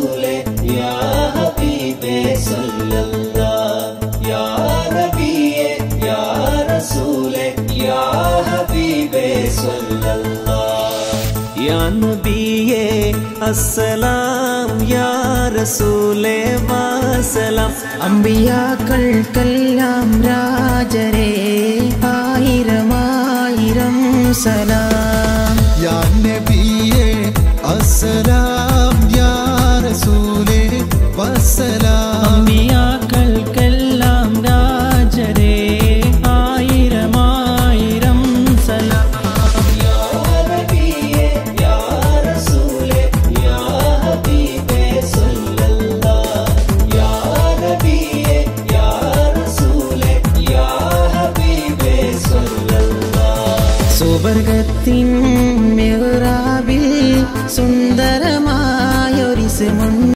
റസൂലേ യാ ഹബീബേ സല്ലല്ലാഹ് യാ നബിയേ യാ റസൂലേ യാ ഹബീബേ സല്ലല്ലാഹ് യാ നബിയേ അസ്സലാം യാ റസൂലേ വസലാം അമ്പിയാക്കൾക്കെല്ലാം രാജരേ ആയിരമായിരം സലാം യാ നബിയേ അസ്സലാം യാ റസൂലേ വസ്സലാം അമ്പിയാക്കൾക്കെല്ലാം രാജരേ ആയിരമായിരം സലാം യാ നബിയേ യാ റസൂലേ യാ ഹബീബേ സല്ലല്ലാഹ് യാ നബിയേ യാ റസൂലേ യാ ഹബീബേ സല്ലല്ലാഹ് സുവർഗത്തിൻ മിഹ്റാബിൽ സുന്ദരമായൊരിസ്മുണ്ട്